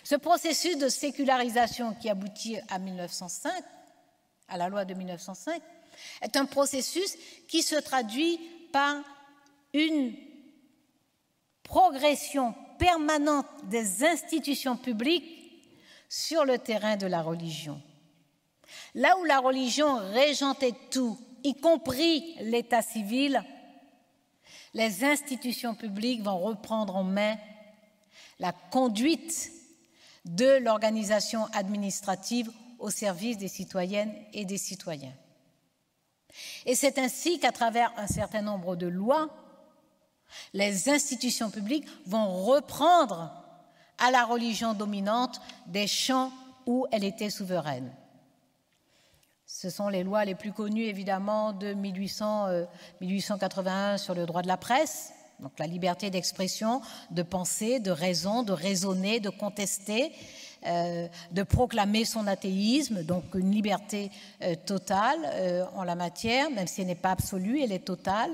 [SPEAKER 2] Ce processus de sécularisation qui aboutit à 1905, à la loi de 1905, est un processus qui se traduit par une progression permanente des institutions publiques sur le terrain de la religion. Là où la religion régentait tout, y compris l'état civil, les institutions publiques vont reprendre en main la conduite de l'organisation administrative au service des citoyennes et des citoyens. Et c'est ainsi qu'à travers un certain nombre de lois, les institutions publiques vont reprendre à la religion dominante des champs où elle était souveraine. Ce sont les lois les plus connues, évidemment, de 1881 sur le droit de la presse, donc la liberté d'expression, de penser, de raison, de raisonner, de contester, de proclamer son athéisme, donc une liberté totale en la matière, même si elle n'est pas absolue, elle est totale.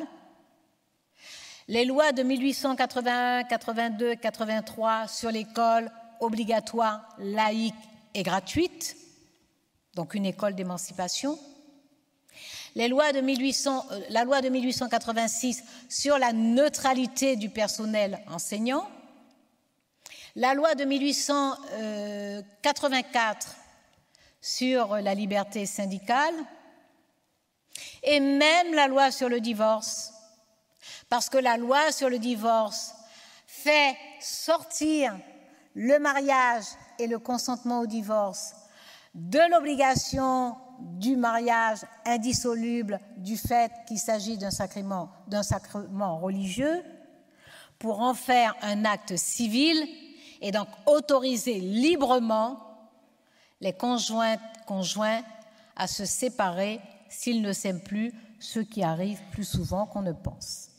[SPEAKER 2] Les lois de 1881, 82, 83 sur l'école obligatoire, laïque et gratuite, donc une école d'émancipation. La loi de 1886 sur la neutralité du personnel enseignant. La loi de 1884 sur la liberté syndicale. Et même la loi sur le divorce. Parce que la loi sur le divorce fait sortir le mariage et le consentement au divorce de l'obligation du mariage indissoluble du fait qu'il s'agit d'un sacrement religieux pour en faire un acte civil et donc autoriser librement les conjoints à se séparer s'ils ne s'aiment plus, ce qui arrive plus souvent qu'on ne pense.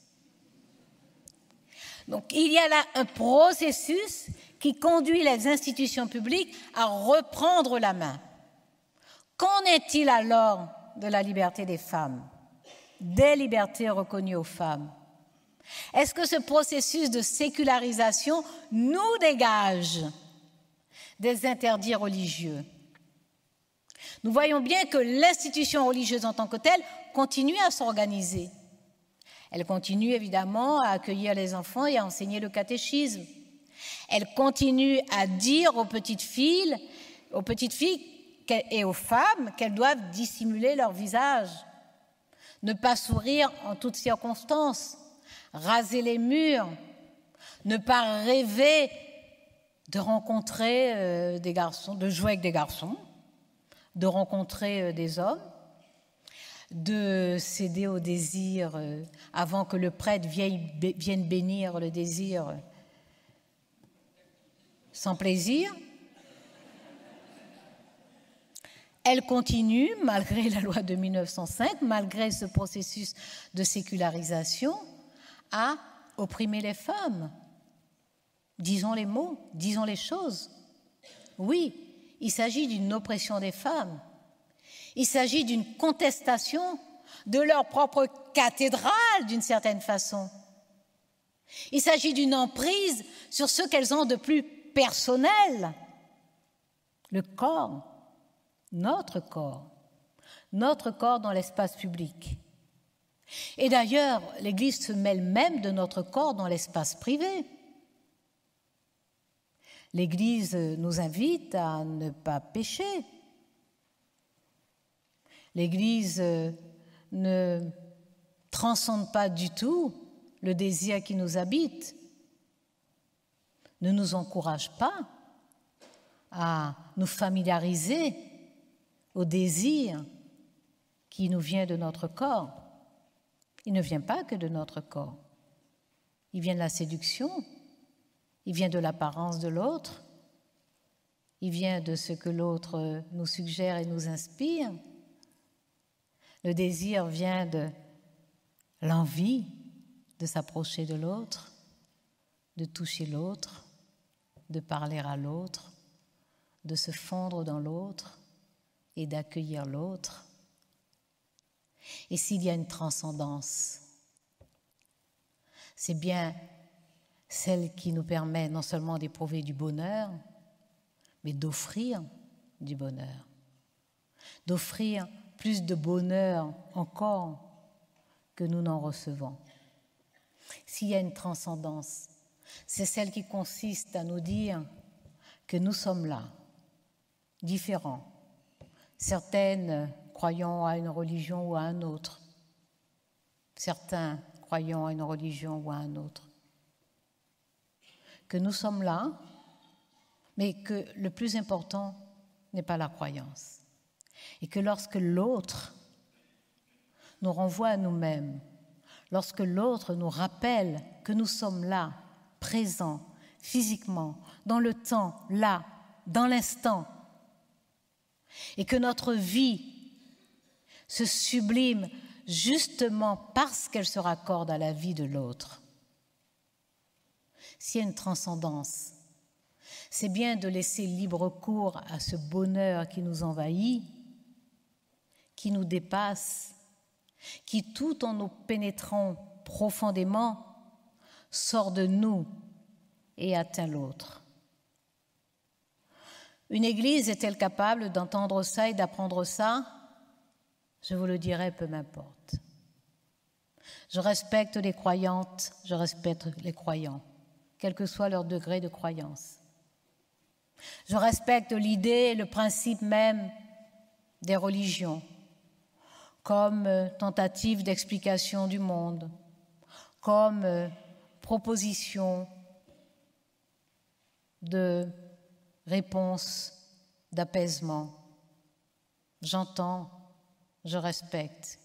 [SPEAKER 2] Donc il y a là un processus qui conduit les institutions publiques à reprendre la main. Qu'en est-il alors de la liberté des femmes, des libertés reconnues aux femmes? Est-ce que ce processus de sécularisation nous dégage des interdits religieux? Nous voyons bien que l'institution religieuse en tant que telle continue à s'organiser. Elle continue évidemment à accueillir les enfants et à enseigner le catéchisme. Elle continue à dire aux petites filles et aux femmes qu'elles doivent dissimuler leur visage, ne pas sourire en toutes circonstances, raser les murs, ne pas rêver de rencontrer des garçons, de jouer avec des garçons, de rencontrer des hommes, de céder au désir avant que le prêtre vienne bénir le désir sans plaisir. Elle continue, malgré la loi de 1905, malgré ce processus de sécularisation, à opprimer les femmes. Disons les mots, disons les choses. Oui, il s'agit d'une oppression des femmes. Il s'agit d'une contestation de leur propre cathédrale, d'une certaine façon. Il s'agit d'une emprise sur ce qu'elles ont de plus personnel. Le corps, notre corps dans l'espace public. Et d'ailleurs, l'Église se mêle même de notre corps dans l'espace privé. L'Église nous invite à ne pas pécher. L'Église ne transcende pas du tout le désir qui nous habite, ne nous encourage pas à nous familiariser au désir qui nous vient de notre corps. Il ne vient pas que de notre corps. Il vient de la séduction, il vient de l'apparence de l'autre, il vient de ce que l'autre nous suggère et nous inspire. Le désir vient de l'envie de s'approcher de l'autre, de toucher l'autre, de parler à l'autre, de se fondre dans l'autre et d'accueillir l'autre. Et s'il y a une transcendance, c'est bien celle qui nous permet non seulement d'éprouver du bonheur, mais d'offrir du bonheur, d'offrir plus de bonheur encore que nous n'en recevons. S'il y a une transcendance, c'est celle qui consiste à nous dire que nous sommes là, différents. Certaines croyant à une religion ou à un autre, certains croyant à une religion ou à un autre. Que nous sommes là, mais que le plus important n'est pas la croyance. Et que lorsque l'autre nous renvoie à nous-mêmes, lorsque l'autre nous rappelle que nous sommes là, présents, physiquement, dans le temps, là, dans l'instant, et que notre vie se sublime justement parce qu'elle se raccorde à la vie de l'autre. S'il y a une transcendance, c'est bien de laisser libre cours à ce bonheur qui nous envahit, qui nous dépasse, qui tout en nous pénétrant profondément sort de nous et atteint l'autre. Une église est-elle capable d'entendre ça et d'apprendre ça? Je vous le dirai, peu m'importe. Je respecte les croyantes, je respecte les croyants, quel que soit leur degré de croyance. Je respecte l'idée et le principe même des religions, comme tentative d'explication du monde, comme proposition de réponse d'apaisement. J'entends, je respecte,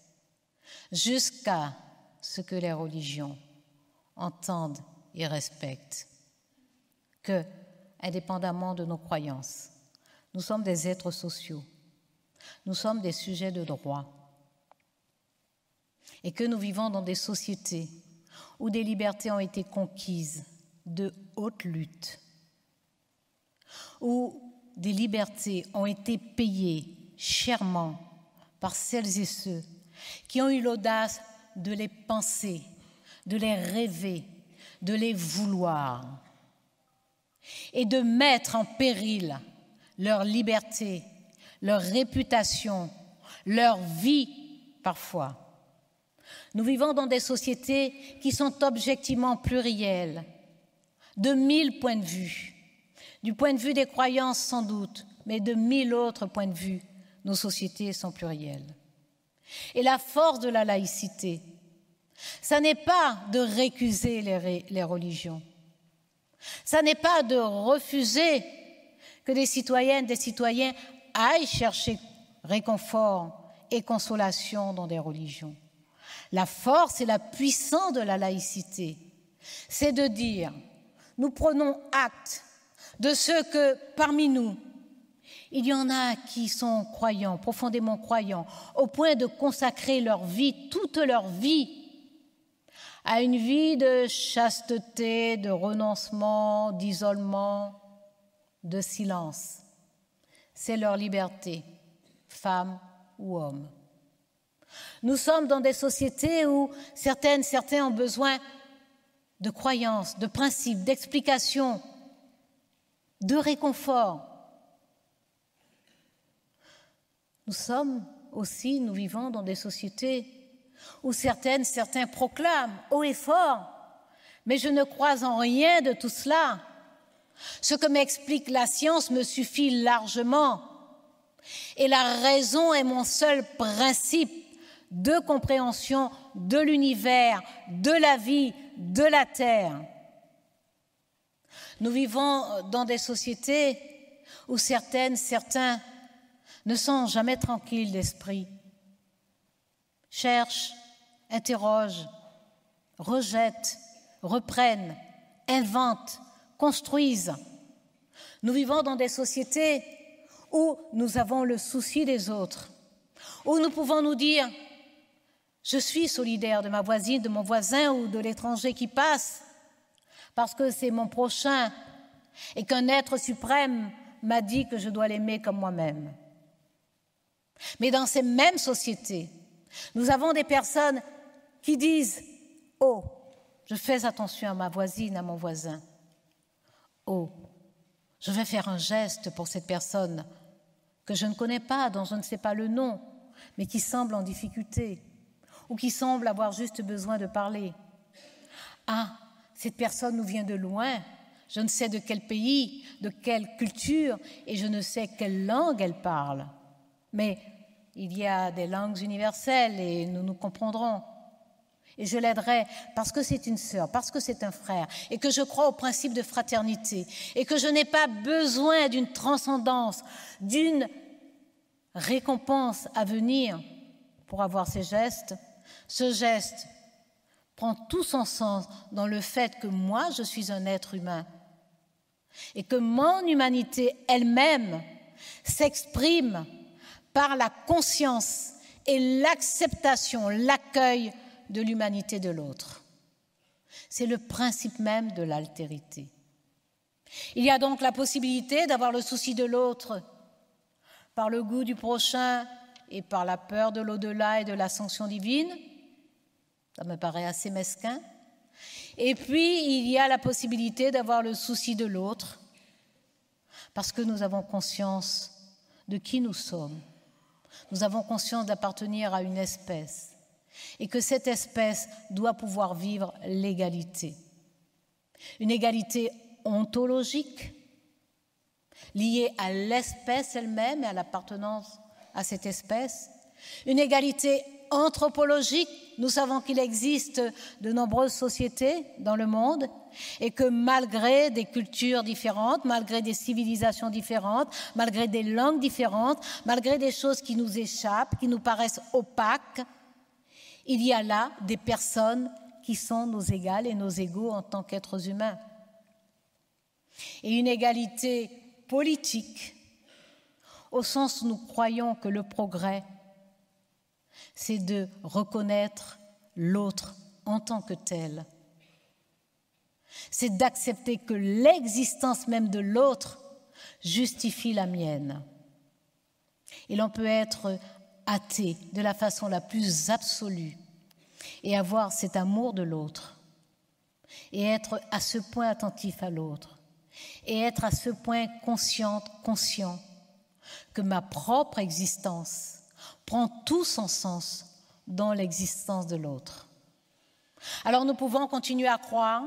[SPEAKER 2] jusqu'à ce que les religions entendent et respectent que, indépendamment de nos croyances, nous sommes des êtres sociaux, nous sommes des sujets de droit et que nous vivons dans des sociétés où des libertés ont été conquises de haute lutte, où des libertés ont été payées chèrement par celles et ceux qui ont eu l'audace de les penser, de les rêver, de les vouloir et de mettre en péril leur liberté, leur réputation, leur vie parfois. Nous vivons dans des sociétés qui sont objectivement plurielles, de 1000 points de vue. Du point de vue des croyances sans doute, mais de 1000 autres points de vue, nos sociétés sont plurielles. Et la force de la laïcité, ça n'est pas de récuser les religions, ça n'est pas de refuser que des citoyennes, des citoyens aillent chercher réconfort et consolation dans des religions. La force et la puissance de la laïcité, c'est de dire, nous prenons acte de ce que parmi nous, il y en a qui sont croyants, profondément croyants, au point de consacrer leur vie, toute leur vie, à une vie de chasteté, de renoncement, d'isolement, de silence. C'est leur liberté, femme ou homme. Nous sommes dans des sociétés où certains ont besoin de croyances, de principes, d'explications, de réconfort. Nous vivons dans des sociétés où certains proclament haut et fort, mais je ne crois en rien de tout cela. Ce que m'explique la science me suffit largement, et la raison est mon seul principe de compréhension de l'univers, de la vie, de la terre. Nous vivons dans des sociétés où certains ne sont jamais tranquilles d'esprit, cherchent, interrogent, rejettent, reprennent, inventent, construisent. Nous vivons dans des sociétés où nous avons le souci des autres, où nous pouvons nous dire « je suis solidaire de ma voisine, de mon voisin ou de l'étranger qui passe, parce que c'est mon prochain et qu'un être suprême m'a dit que je dois l'aimer comme moi-même. » Mais dans ces mêmes sociétés, nous avons des personnes qui disent « Oh, je fais attention à ma voisine, à mon voisin. Oh, je vais faire un geste pour cette personne que je ne connais pas, dont je ne sais pas le nom, mais qui semble en difficulté ou qui semble avoir juste besoin de parler. Ah, cette personne nous vient de loin, je ne sais de quel pays, de quelle culture et je ne sais quelle langue elle parle. Mais il y a des langues universelles et nous nous comprendrons. Et je l'aiderai parce que c'est une sœur, parce que c'est un frère, et que je crois au principe de fraternité, et que je n'ai pas besoin d'une transcendance, d'une récompense à venir pour avoir ces gestes. Ce geste prend tout son sens dans le fait que moi, je suis un être humain, et que mon humanité elle-même s'exprime par la conscience et l'acceptation, l'accueil de l'humanité de l'autre. C'est le principe même de l'altérité. Il y a donc la possibilité d'avoir le souci de l'autre par le goût du prochain et par la peur de l'au-delà et de la sanction divine. Ça me paraît assez mesquin. Et puis, il y a la possibilité d'avoir le souci de l'autre parce que nous avons conscience de qui nous sommes. Nous avons conscience d'appartenir à une espèce et que cette espèce doit pouvoir vivre l'égalité. Une égalité ontologique liée à l'espèce elle-même et à l'appartenance à cette espèce. Une égalité anthropologique. Nous savons qu'il existe de nombreuses sociétés dans le monde et que malgré des cultures différentes, malgré des civilisations différentes, malgré des langues différentes, malgré des choses qui nous échappent, qui nous paraissent opaques, il y a là des personnes qui sont nos égales et nos égaux en tant qu'êtres humains. Et une égalité politique, au sens où nous croyons que le progrès, c'est de reconnaître l'autre en tant que tel. C'est d'accepter que l'existence même de l'autre justifie la mienne. Et l'on peut être athée de la façon la plus absolue et avoir cet amour de l'autre et être à ce point attentif à l'autre et être à ce point conscient que ma propre existence prend tout son sens dans l'existence de l'autre. Alors nous pouvons continuer à croire,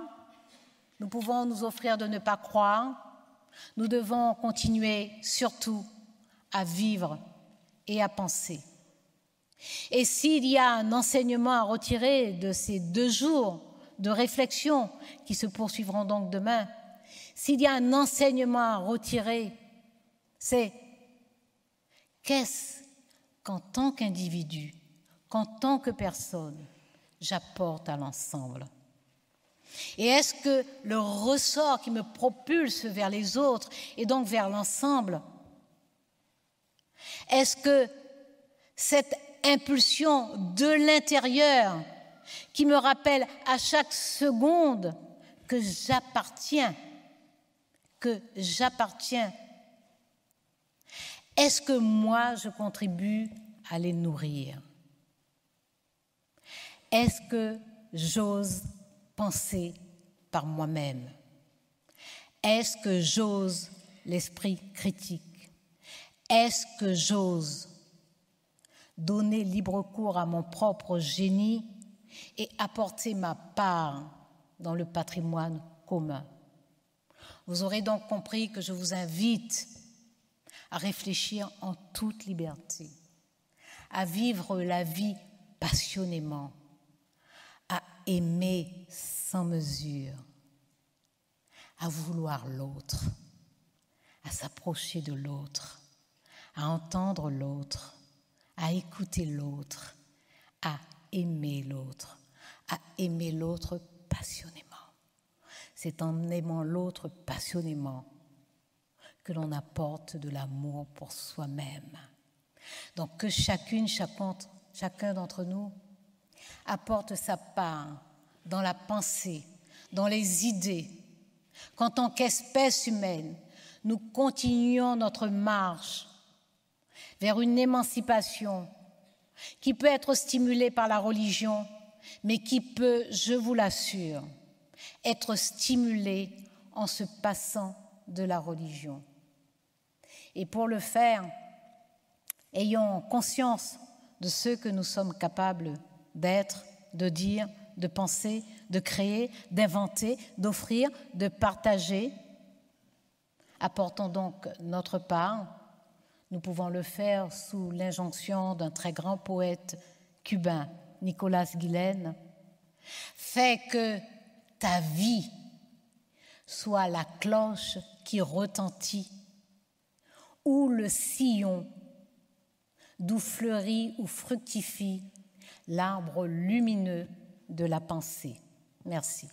[SPEAKER 2] nous pouvons nous offrir de ne pas croire, nous devons continuer surtout à vivre et à penser. Et s'il y a un enseignement à retirer de ces 2 jours de réflexion qui se poursuivront donc demain, s'il y a un enseignement à retirer, c'est qu'est-ce qu'en tant qu'individu, qu'en tant que personne, j'apporte à l'ensemble? Et est-ce que le ressort qui me propulse vers les autres et donc vers l'ensemble, est-ce que cette impulsion de l'intérieur qui me rappelle à chaque seconde que j'appartiens, est-ce que moi je contribue à les nourrir? Est-ce que j'ose penser par moi-même? Est-ce que j'ose l'esprit critique? Est-ce que j'ose donner libre cours à mon propre génie et apporter ma part dans le patrimoine commun? Vous aurez donc compris que je vous invite à réfléchir en toute liberté, à vivre la vie passionnément, à aimer sans mesure, à vouloir l'autre, à s'approcher de l'autre, à entendre l'autre, à écouter l'autre, à aimer l'autre passionnément. C'est en aimant l'autre passionnément que l'on apporte de l'amour pour soi-même. Donc que chacun d'entre nous apporte sa part dans la pensée, dans les idées, qu'en tant qu'espèce humaine, nous continuions notre marche vers une émancipation qui peut être stimulée par la religion, mais qui peut, je vous l'assure, être stimulée en se passant de la religion. Et pour le faire, ayons conscience de ce que nous sommes capables d'être, de dire, de penser, de créer, d'inventer, d'offrir, de partager. Apportons donc notre part. Nous pouvons le faire sous l'injonction d'un très grand poète cubain, Nicolas Guillen. Fais que ta vie soit la cloche qui retentit ou le sillon d'où fleurit ou fructifie l'arbre lumineux de la pensée. Merci.